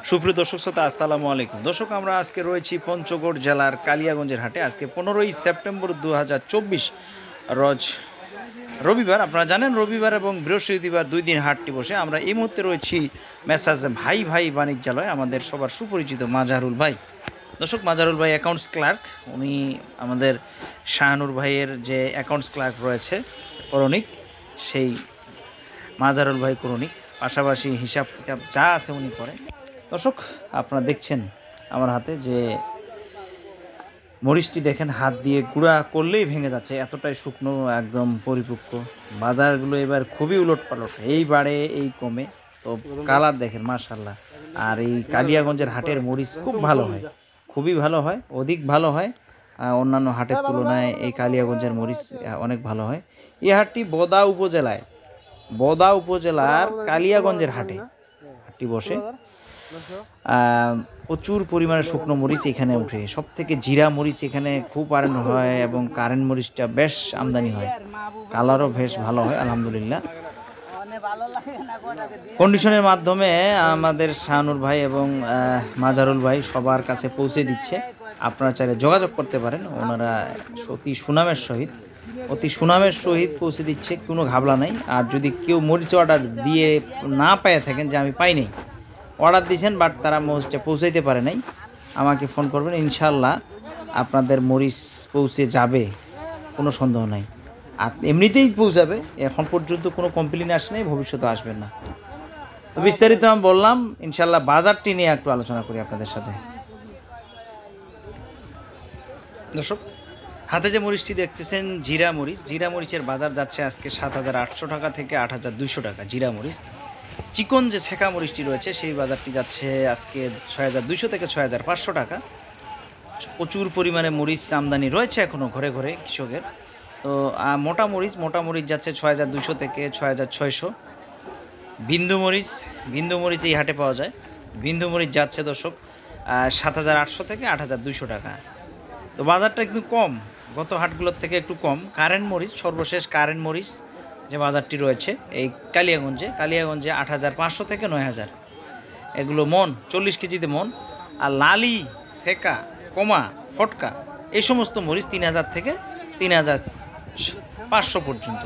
সুপ্রিয় দর্শক শ্রোতা, আসসালামু আলাইকুম। দর্শক, আমরা আজকে রয়েছি পঞ্চগড় জেলার কালিয়াগঞ্জের হাটে। আজকে 15ই সেপ্টেম্বর 2024 রোজ রবিবার। আপনারা জানেন রবিবার এবং বৃহস্পতিবার 2 দিন হাটটি বসে। আমরা এই মুহূর্তে রয়েছি মেসাজ ভাই ভাই বাণিজ্যালয়, আমাদের সবার সুপরিচিত মাজারুল ভাই। দর্শক, মাজারুল ভাই অ্যাকাউন্টস ক্লার্ক। উনি আমাদের শাহানুর ভাইয়ের যে অ্যাকাউন্টস ক্লার্ক রয়েছে করণিক, সেই মাজারুল ভাই করণিক, পাশাপাশি হিসাব কিতাব যা আছে উনি করে। দর্শক, আপনারা দেখছেন আমার হাতে যে মরিচটি, দেখেন হাত দিয়ে গুঁড়া করলেই ভেঙে যাচ্ছে, এতটাই শুকনো, একদম পরিপক্ক। বাজারগুলো এবার খুবই উলটপালট, এই বাড়ে এই কমে। তো কালার দেখেন মাশাআল্লাহ। আর এই কালিয়াগঞ্জের হাটের মরিচ খুব ভালো হয়, খুবই ভালো হয়, অধিক ভালো হয়। অন্যান্য হাটের তুলনায় এই কালিয়াগঞ্জের মরিচ অনেক ভালো হয়। এই হাটটি বদা উপজেলার কালিয়াগঞ্জের হাটটি বসে। প্রচুর পরিমাণে শুকনো মরিচ এখানে ওঠে। সব থেকে জিরা মরিচ এখানে খুব আরেন হয় এবং কারেন্ট মরিচটা বেশ আমদানি হয়, কালারও বেশ ভালো হয় আলহামদুলিল্লাহ। কন্ডিশনের মাধ্যমে আমাদের শাহানুর ভাই এবং মাজারুল ভাই সবার কাছে পৌঁছে দিচ্ছে। আপনারা চাইলে যোগাযোগ করতে পারেন। ওনারা অতি সুনামের সহিত পৌঁছে দিচ্ছে, কোনো ঘাবলা নাই। আর যদি কেউ মরিচ অর্ডার দিয়ে না পেয়ে থাকেন, যে আমি পাই নাই, অর্ডার দিয়েছেন বাট তারা মরিচটা পৌঁছাইতে পারে নাই, আমাকে ফোন করবেন, ইনশাল্লাহ আপনাদের মরিচ পৌঁছে যাবে, কোনো সন্দেহ নাই। আর এমনিতেই পৌঁছাবে, এখন পর্যন্ত কোনো কমপ্লেন আসে নাই, ভবিষ্যতে আসবেন না। তো বিস্তারিত আমি বললাম, ইনশাল্লাহ বাজারটি নিয়ে একটু আলোচনা করি আপনাদের সাথে। দর্শক, হাতে যে মরিচটি দেখতেছেন জিরা মরিচের বাজার যাচ্ছে আজকে 7,800 টাকা থেকে 8,200 টাকা। জিরা মরিচ, চিকন যে ছেঁকা মরিচটি রয়েছে সেই বাজারটি যাচ্ছে আজকে 6,200 থেকে 6,500 টাকা। প্রচুর পরিমাণে মরিচ আমদানি রয়েছে এখনও ঘরে ঘরে কৃষকের। তো মোটা মরিচ যাচ্ছে 6,200 থেকে 6,600। বিন্দু মরিচ এই হাটে পাওয়া যায়। বিন্দু মরিচ যাচ্ছে দর্শক 7,800 থেকে 8,200 টাকা। তো বাজারটা একটু কম, গত হাটগুলোর থেকে একটু কম। সর্বশেষ কারেন্ট মরিচ যে বাজারটি রয়েছে এই কালিয়াগঞ্জে 8,500 থেকে 9,000, এগুলো মন, 40 কেজিতে মন। আর লালি, সেকা, কমা, ফটকা এই সমস্ত মরিচ 3,000 থেকে 3,500 পর্যন্ত,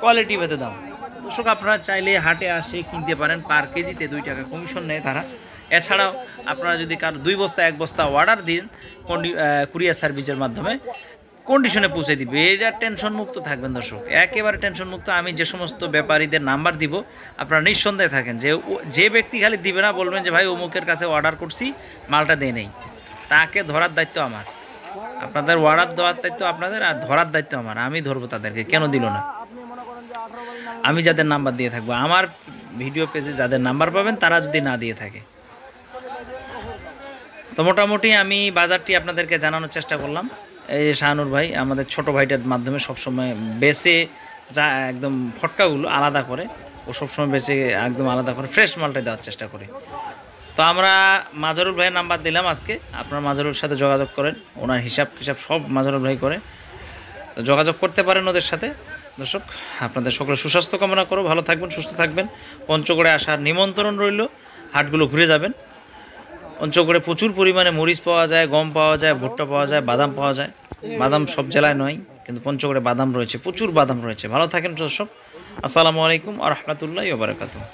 কোয়ালিটি ভেদে দাম। দর্শক, আপনারা চাইলে হাটে আসে কিনতে পারেন। পার কেজিতে 2 টাকা কমিশন নেয় তারা। এছাড়াও আপনারা যদি কারো 2 বস্তা 1 বস্তা অর্ডার দিন, কুরিয়ার সার্ভিসের মাধ্যমে কন্ডিশনে পৌঁছে দিবে। এটা টেনশন মুক্ত থাকবেন দর্শক, একেবারে টেনশন মুক্ত। আমি যে সমস্ত ব্যাপারীদের নাম্বার দিব, আপনারা নিঃসন্দেহে থাকেন যে ব্যক্তি খালি দিবে না, বলবেন যে ভাই অমুকের কাছে অর্ডার করছি, মালটা দেয় নেই, তাকে ধরার দায়িত্ব আমার। আপনাদের অর্ডার দেওয়ার দায়িত্ব আপনাদের, আর ধরার দায়িত্ব আমার। আমি ধরবো তাদেরকে, কেন দিল না। আমি যাদের নাম্বার দিয়ে থাকবো, আমার ভিডিও পেজে যাদের নাম্বার পাবেন, তারা যদি না দিয়ে থাকে। তো মোটামুটি আমি বাজারটি আপনাদেরকে জানানোর চেষ্টা করলাম। এই শাহানুর ভাই আমাদের ছোট ভাইটার মাধ্যমে সবসময় বেছে যা একদম ফটকাগুলো আলাদা করে, ও সবসময় বেছে একদম আলাদা করে ফ্রেশ মালটা দেওয়ার চেষ্টা করি। তো আমরা মাজারুল ভাইয়ের নাম্বার দিলাম আজকে, আপনারা মাজারুলের সাথে যোগাযোগ করেন। ওনার হিসাব সব মাজারুল ভাই করে, তো যোগাযোগ করতে পারেন ওদের সাথে। দর্শক, আপনাদের সকলে সুস্বাস্থ্য কামনা করো, ভালো থাকবেন, সুস্থ থাকবেন। পঞ্চগড়ে আসার নিমন্ত্রণ রইল, হাটগুলো ঘুরে যাবেন। পঞ্চগড়ে প্রচুর পরিমাণে মরিচ পাওয়া যায়, গম পাওয়া যায়, ভুট্টা পাওয়া যায়, বাদাম পাওয়া যায়। বাদাম সব জেলায় নয়, কিন্তু পঞ্চগড়ে বাদাম রয়েছে, প্রচুর বাদাম রয়েছে। ভালো থাকেন দর্শক, আসসালামু আলাইকুম ওয়া রাহমাতুল্লাহি ওয়া বারাকাতুহু।